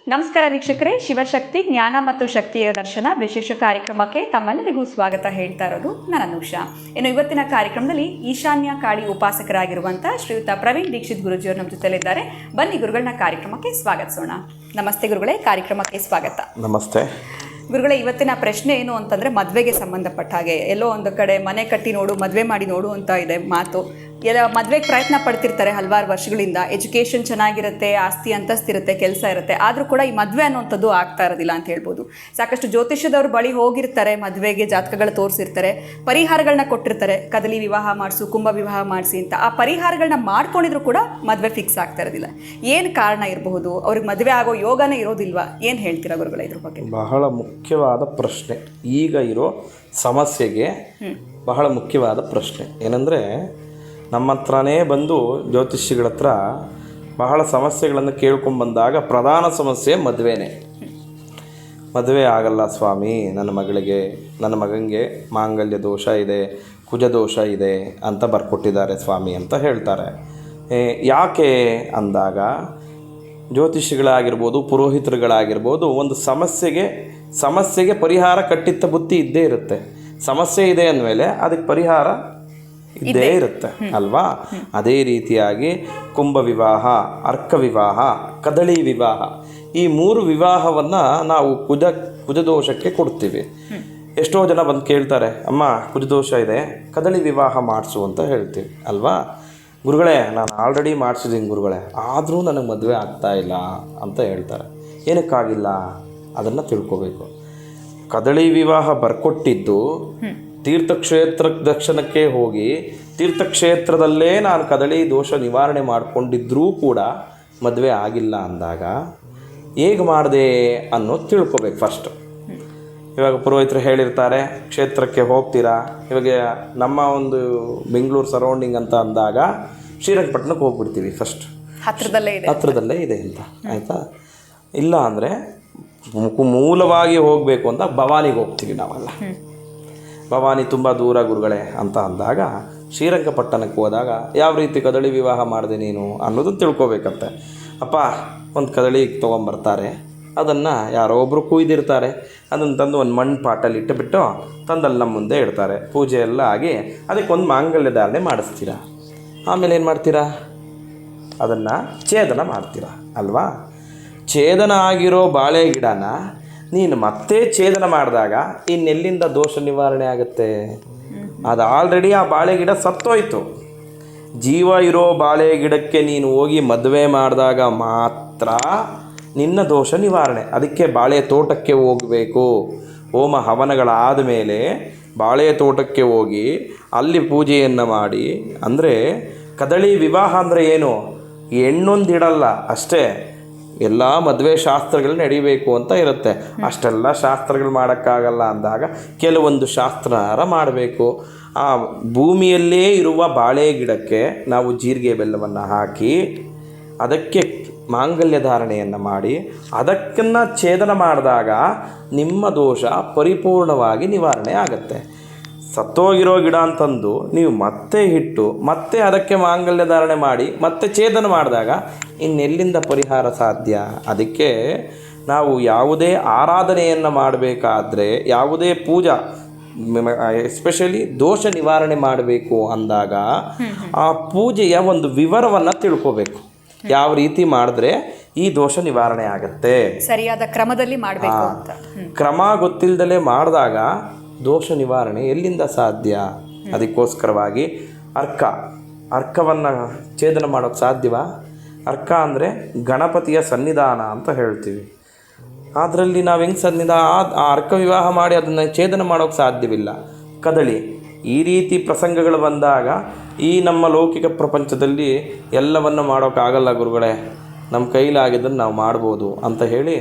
ನಮಸ್ಕಾರ ವೀಕ್ಷಕರೇ, ಶಿವಶಕ್ತಿ ಜ್ಞಾನ ಮತ್ತು ಶಕ್ತಿಯ ದರ್ಶನ ವಿಶೇಷ ಕಾರ್ಯಕ್ರಮಕ್ಕೆ ತಮ್ಮೆಲ್ಲರಿಗೂ ಸ್ವಾಗತ ಹೇಳ್ತಾ ಇರೋದು ನಾನು ಅನುಷಾ. ಇನ್ನು ಇವತ್ತಿನ ಕಾರ್ಯಕ್ರಮದಲ್ಲಿ ಈಶಾನ್ಯ ಕಾಳಿ ಉಪಾಸಕರಾಗಿರುವಂತಹ ಶ್ರೀಯುತ ಪ್ರವೀಣ್ ದೀಕ್ಷಿತ್ ಗುರುಜಿಯವರು ನಮ್ಮ ಜೊತೆಲಿದ್ದಾರೆ. ಬನ್ನಿ ಗುರುಗಳನ್ನ ಕಾರ್ಯಕ್ರಮಕ್ಕೆ ಸ್ವಾಗತಿಸೋಣ. ನಮಸ್ತೆ ಗುರುಗಳೇ, ಕಾರ್ಯಕ್ರಮಕ್ಕೆ ಸ್ವಾಗತ. ನಮಸ್ತೆ ಗುರುಗಳೇ, ಇವತ್ತಿನ ಪ್ರಶ್ನೆ ಏನು ಅಂತಂದರೆ ಮದುವೆಗೆ ಸಂಬಂಧಪಟ್ಟ ಹಾಗೆ. ಎಲ್ಲೋ ಒಂದು ಕಡೆ ಮನೆ ಕಟ್ಟಿ ನೋಡು, ಮದುವೆ ಮಾಡಿ ನೋಡು ಅಂತ ಇದೆ ಮಾತು. ಎಲ್ಲ ಮದುವೆಗೆ ಪ್ರಯತ್ನ ಪಡ್ತಿರ್ತಾರೆ ಹಲವಾರು ವರ್ಷಗಳಿಂದ. ಎಜುಕೇಷನ್ ಚೆನ್ನಾಗಿರುತ್ತೆ, ಆಸ್ತಿ ಅಂತಸ್ತಿರುತ್ತೆ, ಕೆಲಸ ಇರುತ್ತೆ, ಆದರೂ ಕೂಡ ಈ ಮದುವೆ ಅನ್ನೋಂಥದ್ದು ಆಗ್ತಾ ಇರೋದಿಲ್ಲ ಅಂತ ಹೇಳ್ಬೋದು. ಸಾಕಷ್ಟು ಜ್ಯೋತಿಷ್ಯದವ್ರ ಬಳಿ ಹೋಗಿರ್ತಾರೆ, ಮದುವೆಗೆ ಜಾತಕಗಳು ತೋರಿಸಿರ್ತಾರೆ, ಪರಿಹಾರಗಳನ್ನ ಕೊಟ್ಟಿರ್ತಾರೆ, ಕದಲಿ ವಿವಾಹ ಮಾಡಿಸು, ಕುಂಭ ವಿವಾಹ ಮಾಡಿಸಿ ಅಂತ. ಆ ಪರಿಹಾರಗಳನ್ನ ಮಾಡ್ಕೊಂಡಿದ್ರು ಕೂಡ ಮದುವೆ ಫಿಕ್ಸ್ ಆಗ್ತಾ ಇರೋದಿಲ್ಲ. ಏನು ಕಾರಣ ಇರಬಹುದು? ಅವ್ರಿಗೆ ಮದುವೆ ಆಗೋ ಯೋಗನೇ ಇರೋದಿಲ್ವಾ? ಏನು ಹೇಳ್ತೀರಾ ಗುರುಗಳೇ ಇದ್ರ ಬಗ್ಗೆ? ಬಹಳ ಮುಖ್ಯವಾದ ಪ್ರಶ್ನೆ. ಈಗ ಇರೋ ಸಮಸ್ಯೆಗೆ ಬಹಳ ಮುಖ್ಯವಾದ ಪ್ರಶ್ನೆ ಏನಂದರೆ, ನಮ್ಮ ಹತ್ರನೇ ಬಂದು ಜ್ಯೋತಿಷಿಗಳ ಹತ್ರ ಬಹಳ ಸಮಸ್ಯೆಗಳನ್ನು ಕೇಳ್ಕೊಂಬಂದಾಗ ಪ್ರಧಾನ ಸಮಸ್ಯೆ ಮದುವೆನೇ. ಮದುವೆ ಆಗಲ್ಲ ಸ್ವಾಮಿ, ನನ್ನ ಮಗಳಿಗೆ, ನನ್ನ ಮಗನಿಗೆ ಮಾಂಗಲ್ಯ ದೋಷ ಇದೆ, ಕುಜ ದೋಷ ಇದೆ ಅಂತ ಬರ್ಕೊಟ್ಟಿದ್ದಾರೆ ಸ್ವಾಮಿ ಅಂತ ಹೇಳ್ತಾರೆ. ಯಾಕೆ ಅಂದಾಗ ಜ್ಯೋತಿಷಿಗಳಾಗಿರ್ಬೋದು, ಪುರೋಹಿತರುಗಳಾಗಿರ್ಬೋದು, ಒಂದು ಸಮಸ್ಯೆಗೆ ಪರಿಹಾರ ಕಟ್ಟಿತ್ತ ಬುತ್ತಿ ಇದ್ದೇ ಇರುತ್ತೆ. ಸಮಸ್ಯೆ ಇದೆ ಅಂದಮೇಲೆ ಅದಕ್ಕೆ ಪರಿಹಾರ ಇದ್ದೇ ಇರುತ್ತೆ ಅಲ್ವಾ? ಅದೇ ರೀತಿಯಾಗಿ ಕುಂಭ ವಿವಾಹ, ಅರ್ಕ ವಿವಾಹ, ಕದಳಿ ವಿವಾಹ, ಈ 3 ವಿವಾಹವನ್ನು ನಾವು ಕುಜದೋಷಕ್ಕೆ ಕೊಡ್ತೀವಿ. ಎಷ್ಟೋ ಜನ ಬಂದು ಕೇಳ್ತಾರೆ, ಅಮ್ಮ ಕುಜದೋಷ ಇದೆ, ಕದಳಿ ವಿವಾಹ ಮಾಡಿಸು ಅಂತ ಹೇಳ್ತೀವಿ ಅಲ್ವಾ? ಗುರುಗಳೇ, ನಾನು ಆಲ್ರೆಡಿ ಮಾಡಿಸಿದ್ದೀನಿ ಗುರುಗಳೇ, ಆದರೂ ನನಗೆ ಮದುವೆ ಆಗ್ತಾ ಇಲ್ಲ ಅಂತ ಹೇಳ್ತಾರೆ. ಏನಕ್ಕಾಗಿಲ್ಲ ಅದನ್ನು ತಿಳ್ಕೋಬೇಕು. ಕದಳಿ ವಿವಾಹ ಬರ್ಕೊಟ್ಟಿದ್ದು ತೀರ್ಥಕ್ಷೇತ್ರ ದರ್ಶನಕ್ಕೆ ಹೋಗಿ ತೀರ್ಥಕ್ಷೇತ್ರದಲ್ಲೇ ನಾನು ಕದಳಿ ದೋಷ ನಿವಾರಣೆ ಮಾಡಿಕೊಂಡಿದ್ರೂ ಕೂಡ ಮದುವೆ ಆಗಿಲ್ಲ ಅಂದಾಗ ಹೇಗೆ ಮಾಡಿದೆ ಅನ್ನೋದು ತಿಳ್ಕೊಬೇಕು ಫಸ್ಟು. ಇವಾಗ ಪುರೋಹಿತರು ಹೇಳಿರ್ತಾರೆ, ಕ್ಷೇತ್ರಕ್ಕೆ ಹೋಗ್ತೀರಾ, ಇವಾಗ ನಮ್ಮ ಒಂದು ಬೆಂಗಳೂರು ಸರೌಂಡಿಂಗ್ ಅಂತ ಅಂದಾಗ ಶ್ರೀರಂಗಪಟ್ಟಣಕ್ಕೆ ಹೋಗ್ಬಿಡ್ತೀವಿ ಫಸ್ಟ್, ಹತ್ತಿರದಲ್ಲೇ ಇದೆ ಅಂತ, ಆಯಿತಾ? ಇಲ್ಲ ಅಂದರೆ ಮೂಲವಾಗಿ ಹೋಗಬೇಕು ಅಂತ ಭವಾನಿಗೆ ಹೋಗ್ತೀವಿ ನಾವೆಲ್ಲ. ಭವಾನಿ ತುಂಬ ದೂರ ಗುರುಗಳೇ ಅಂತ ಅಂದಾಗ ಶ್ರೀರಂಗಪಟ್ಟಣಕ್ಕೆ ಹೋದಾಗ ಯಾವ ರೀತಿ ಕದಳಿ ವಿವಾಹ ಮಾಡಿದೆ ನೀನು ಅನ್ನೋದನ್ನು ತಿಳ್ಕೊಬೇಕಂತೆ. ಅಪ್ಪ ಒಂದು ಕದಳಿ ತೊಗೊಂಬರ್ತಾರೆ, ಅದನ್ನು ಯಾರೋ ಒಬ್ಬರು ಕುಯ್ದಿರ್ತಾರೆ, ಅದನ್ನು ತಂದು ಒಂದು ಮಣ್ಣು ಪಾಟಲ್ಲಿ ಇಟ್ಟುಬಿಟ್ಟು ತಂದಲ್ಲಿ ನಮ್ಮ ಮುಂದೆ ಇಡ್ತಾರೆ. ಪೂಜೆ ಎಲ್ಲ ಆಗಿ ಅದಕ್ಕೊಂದು ಮಾಂಗಲ್ಯ ಧಾರಣೆ ಮಾಡಿಸ್ತೀರಾ. ಆಮೇಲೆ ಏನು ಮಾಡ್ತೀರಾ? ಅದನ್ನು ಛೇದನ ಮಾಡ್ತೀರಾ ಅಲ್ವಾ? ಛೇದನ ಆಗಿರೋ ಬಾಳೆ ಗಿಡನ ನೀನು ಮತ್ತೆ ಛೇದನ ಮಾಡಿದಾಗ ಇನ್ನೆಲ್ಲಿಂದ ದೋಷ ನಿವಾರಣೆ ಆಗುತ್ತೆ? ಅದು ಆಲ್ರೆಡಿ ಆ ಬಾಳೆ ಗಿಡ ಸತ್ತೋಯ್ತು. ಜೀವ ಇರೋ ಬಾಳೆ ಗಿಡಕ್ಕೆ ನೀನು ಹೋಗಿ ಮದುವೆ ಮಾಡಿದಾಗ ಮಾತ್ರ ನಿನ್ನ ದೋಷ ನಿವಾರಣೆ. ಅದಕ್ಕೆ ಬಾಳೆ ತೋಟಕ್ಕೆ ಹೋಗಬೇಕು. ಹೋಮ ಹವನಗಳಾದ ಮೇಲೆ ಬಾಳೆ ತೋಟಕ್ಕೆ ಹೋಗಿ ಅಲ್ಲಿ ಪೂಜೆಯನ್ನು ಮಾಡಿ. ಅಂದರೆ ಕದಳಿ ವಿವಾಹ ಅಂದರೆ ಏನು? ಹೆಣ್ಣೊಂದಿಡಲ್ಲ ಅಷ್ಟೇ, ಎಲ್ಲ ಮದುವೆ ಶಾಸ್ತ್ರಗಳು ನಡಿಬೇಕು ಅಂತ ಇರುತ್ತೆ. ಅಷ್ಟೆಲ್ಲ ಶಾಸ್ತ್ರಗಳು ಮಾಡೋಕ್ಕಾಗಲ್ಲ ಅಂದಾಗ ಕೆಲವೊಂದು ಶಾಸ್ತ್ರ ಮಾಡಬೇಕು. ಆ ಭೂಮಿಯಲ್ಲೇ ಇರುವ ಬಾಳೆ ಗಿಡಕ್ಕೆ ನಾವು ಜೀರಿಗೆ ಬೆಲ್ಲವನ್ನು ಹಾಕಿ ಅದಕ್ಕೆ ಮಾಂಗಲ್ಯ ಧಾರಣೆಯನ್ನು ಮಾಡಿ ಅದಕ್ಕನ್ನು ಛೇದನ ಮಾಡಿದಾಗ ನಿಮ್ಮ ದೋಷ ಪರಿಪೂರ್ಣವಾಗಿ ನಿವಾರಣೆ ಆಗುತ್ತೆ. ಸತ್ತೋಗಿರೋ ಗಿಡ ಅಂತಂದು ನೀವು ಮತ್ತೆ ಇಟ್ಟು ಮತ್ತೆ ಅದಕ್ಕೆ ಮಾಂಗಲ್ಯ ಧಾರಣೆ ಮಾಡಿ ಮತ್ತೆ ಛೇದನ ಮಾಡಿದಾಗ ಇನ್ನೆಲ್ಲಿಂದ ಪರಿಹಾರ ಸಾಧ್ಯ? ಅದಕ್ಕೆ ನಾವು ಯಾವುದೇ ಆರಾಧನೆಯನ್ನು ಮಾಡಬೇಕಾದ್ರೆ, ಯಾವುದೇ ಪೂಜಾ, ಎಸ್ಪೆಷಲಿ ದೋಷ ನಿವಾರಣೆ ಮಾಡಬೇಕು ಅಂದಾಗ ಆ ಪೂಜೆಯ ಒಂದು ವಿವರವನ್ನು ತಿಳ್ಕೋಬೇಕು. ಯಾವ ರೀತಿ ಮಾಡಿದ್ರೆ ಈ ದೋಷ ನಿವಾರಣೆ ಆಗುತ್ತೆ, ಸರಿಯಾದ ಕ್ರಮದಲ್ಲಿ ಮಾಡಬೇಕು ಅಂತ. ಕ್ರಮ ಗೊತ್ತಿಲ್ಲದಲೇ ಮಾಡಿದಾಗ ದೋಷ ನಿವಾರಣೆ ಎಲ್ಲಿಂದ ಸಾಧ್ಯ? ಅದಕ್ಕೋಸ್ಕರವಾಗಿ ಅರ್ಕವನ್ನು ಛೇದನ ಮಾಡೋಕ್ಕೆ ಸಾಧ್ಯವಾ? ಅರ್ಕ ಅಂದರೆ ಗಣಪತಿಯ ಸನ್ನಿಧಾನ ಅಂತ ಹೇಳ್ತೀವಿ. ಅದರಲ್ಲಿ ನಾವು ಹೆಂಗೆ ಆ ಅರ್ಕ ವಿವಾಹ ಮಾಡಿ ಅದನ್ನು ಛೇದನ ಮಾಡೋಕ್ಕೆ ಸಾಧ್ಯವಿಲ್ಲ. ಕದಳಿ, ಈ ರೀತಿ ಪ್ರಸಂಗಗಳು ಬಂದಾಗ ಈ ನಮ್ಮ ಲೌಕಿಕ ಪ್ರಪಂಚದಲ್ಲಿ ಎಲ್ಲವನ್ನು ಮಾಡೋಕ್ಕಾಗಲ್ಲ ಗುರುಗಳೇ, ನಮ್ಮ ಕೈಲಾಗಿದ್ದನ್ನು ನಾವು ಮಾಡ್ಬೋದು ಅಂತ ಹೇಳಿ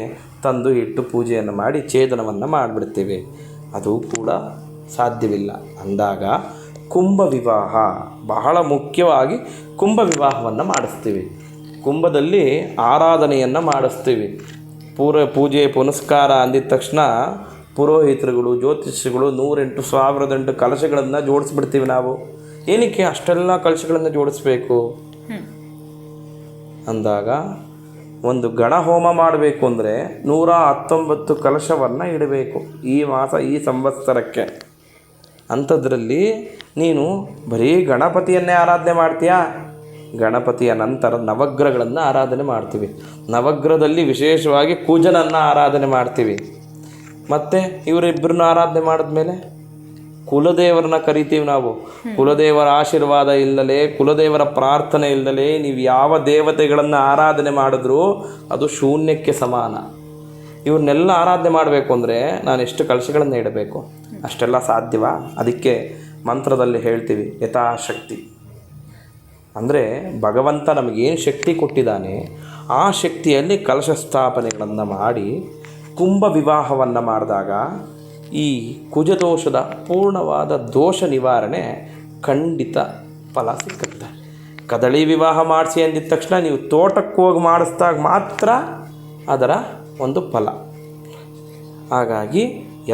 ತಂದು ಇಟ್ಟು ಪೂಜೆಯನ್ನು ಮಾಡಿ ಛೇದನವನ್ನು ಮಾಡಿಬಿಡ್ತೀವಿ. ಅದು ಕೂಡ ಸಾಧ್ಯವಿಲ್ಲ ಅಂದಾಗ ಕುಂಭ ವಿವಾಹ, ಬಹಳ ಮುಖ್ಯವಾಗಿ ಕುಂಭ ವಿವಾಹವನ್ನು ಮಾಡಿಸ್ತೀವಿ. ಕುಂಭದಲ್ಲಿ ಆರಾಧನೆಯನ್ನು ಮಾಡಿಸ್ತೀವಿ. ಪೂಜೆ ಪುನಸ್ಕಾರ ಅಂದಿದ ತಕ್ಷಣ ಪುರೋಹಿತರುಗಳು, ಜ್ಯೋತಿಷಿಗಳು 108 ಕಲಶಗಳನ್ನು ಜೋಡಿಸ್ಬಿಡ್ತೀವಿ ನಾವು. ಏನಕ್ಕೆ ಅಷ್ಟೆಲ್ಲ ಕಲಶಗಳನ್ನು ಜೋಡಿಸ್ಬೇಕು ಅಂದಾಗ, ಒಂದು ಗಣಹೋಮ ಮಾಡಬೇಕು ಅಂದರೆ 119 ಕಲಶವನ್ನು ಇಡಬೇಕು ಈ ಮಾಸ, ಈ ಸಂವತ್ಸರಕ್ಕೆ. ಅಂಥದ್ರಲ್ಲಿ ನೀನು ಬರೀ ಗಣಪತಿಯನ್ನೇ ಆರಾಧನೆ ಮಾಡ್ತೀಯಾ? ಗಣಪತಿಯ ನಂತರ ನವಗ್ರಹಗಳನ್ನು ಆರಾಧನೆ ಮಾಡ್ತೀವಿ. ನವಗ್ರಹದಲ್ಲಿ ವಿಶೇಷವಾಗಿ ಕುಜನನ್ನು ಆರಾಧನೆ ಮಾಡ್ತೀವಿ. ಮತ್ತು ಇವರಿಬ್ಬರನ್ನ ಆರಾಧನೆ ಮಾಡಿದ್ಮೇಲೆ ಕುಲದೇವರನ್ನ ಕರಿತೀವಿ ನಾವು. ಕುಲದೇವರ ಆಶೀರ್ವಾದ ಇಲ್ಲದೆ, ಕುಲದೇವರ ಪ್ರಾರ್ಥನೆ ಇಲ್ಲದೆ ನೀವು ಯಾವ ದೇವತೆಗಳನ್ನು ಆರಾಧನೆ ಮಾಡಿದ್ರೂ ಅದು ಶೂನ್ಯಕ್ಕೆ ಸಮಾನ. ಇವ್ರನ್ನೆಲ್ಲ ಆರಾಧನೆ ಮಾಡಬೇಕು ಅಂದರೆ ನಾನು ಎಷ್ಟು ಕಲಶಗಳನ್ನು ಇಡಬೇಕು? ಅಷ್ಟೆಲ್ಲ ಸಾಧ್ಯವಾ? ಅದಕ್ಕೆ ಮಂತ್ರದಲ್ಲಿ ಹೇಳ್ತೀವಿ ಯಥಾಶಕ್ತಿ. ಅಂದರೆ ಭಗವಂತ ನಮಗೇನು ಶಕ್ತಿ ಕೊಟ್ಟಿದ್ದಾನೆ ಆ ಶಕ್ತಿಯಲ್ಲಿ ಕಲಶ ಸ್ಥಾಪನೆಗಳನ್ನು ಮಾಡಿ ಕುಂಭ ವಿವಾಹವನ್ನು ಮಾಡಿದಾಗ ಈ ಕುಜದೋಷದ ಪೂರ್ಣವಾದ ದೋಷ ನಿವಾರಣೆ ಖಂಡಿತ ಫಲ ಸಿಕ್ಕುತ್ತೆ. ಕದಳಿ ವಿವಾಹ ಮಾಡಿಸಿ ಅಂದಿದ ತಕ್ಷಣ ನೀವು ತೋಟಕ್ಕೆ ಹೋಗಿ ಮಾಡಿಸಿದಾಗ ಮಾತ್ರ ಅದರ ಒಂದು ಫಲ. ಹಾಗಾಗಿ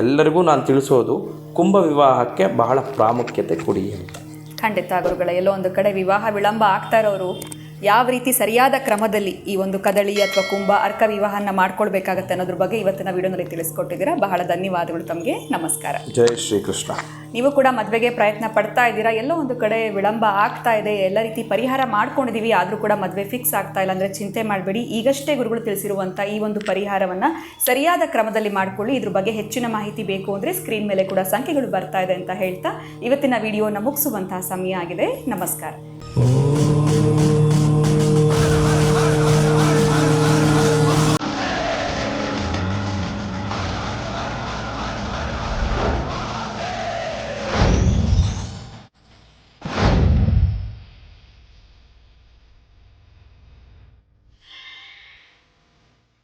ಎಲ್ಲರಿಗೂ ನಾನು ತಿಳಿಸೋದು ಕುಂಭ ವಿವಾಹಕ್ಕೆ ಬಹಳ ಪ್ರಾಮುಖ್ಯತೆ ಕೊಡಿ ಅಂತ. ಖಂಡಿತ ಗುರುಗಳ, ಎಲ್ಲೋ ಒಂದು ಕಡೆ ವಿವಾಹ ವಿಳಂಬ ಆಗ್ತಾ ಇರೋರು ಯಾವ ರೀತಿ ಸರಿಯಾದ ಕ್ರಮದಲ್ಲಿ ಈ ಒಂದು ಕದಳಿ ಅಥವಾ ಕುಂಭ ಅರ್ಕ ವಿವಾಹನ ಮಾಡ್ಕೊಳ್ಬೇಕಾಗತ್ತೆ ಅನ್ನೋದ್ರ ಬಗ್ಗೆ ಇವತ್ತಿನ ವಿಡಿಯೋನಲ್ಲಿ ತಿಳಿಸ್ಕೊಟ್ಟಿದ್ದೀರಾ. ಬಹಳ ಧನ್ಯವಾದಗಳು ತಮಗೆ. ನಮಸ್ಕಾರ. ಜೈ ಶ್ರೀಕೃಷ್ಣ. ನೀವು ಕೂಡ ಮದುವೆಗೆ ಪ್ರಯತ್ನ ಪಡ್ತಾ ಇದ್ದೀರಾ, ಎಲ್ಲೋ ಒಂದು ಕಡೆ ವಿಳಂಬ ಆಗ್ತಾ ಇದೆ, ಎಲ್ಲ ರೀತಿ ಪರಿಹಾರ ಮಾಡ್ಕೊಂಡಿದ್ದೀವಿ, ಆದರೂ ಕೂಡ ಮದುವೆ ಫಿಕ್ಸ್ ಆಗ್ತಾ ಇಲ್ಲ ಅಂದರೆ ಚಿಂತೆ ಮಾಡಬೇಡಿ. ಈಗಷ್ಟೇ ಗುರುಗಳು ತಿಳಿಸಿರುವಂಥ ಈ ಒಂದು ಪರಿಹಾರವನ್ನು ಸರಿಯಾದ ಕ್ರಮದಲ್ಲಿ ಮಾಡಿಕೊಳ್ಳಿ. ಇದ್ರ ಬಗ್ಗೆ ಹೆಚ್ಚಿನ ಮಾಹಿತಿ ಬೇಕು ಅಂದರೆ ಸ್ಕ್ರೀನ್ ಮೇಲೆ ಕೂಡ ಸಂಖ್ಯೆಗಳು ಬರ್ತಾ ಇದೆ ಅಂತ ಹೇಳ್ತಾ ಇವತ್ತಿನ ವಿಡಿಯೋನ ಮುಗಿಸುವಂತಹ ಸಮಯ ಆಗಿದೆ. ನಮಸ್ಕಾರ.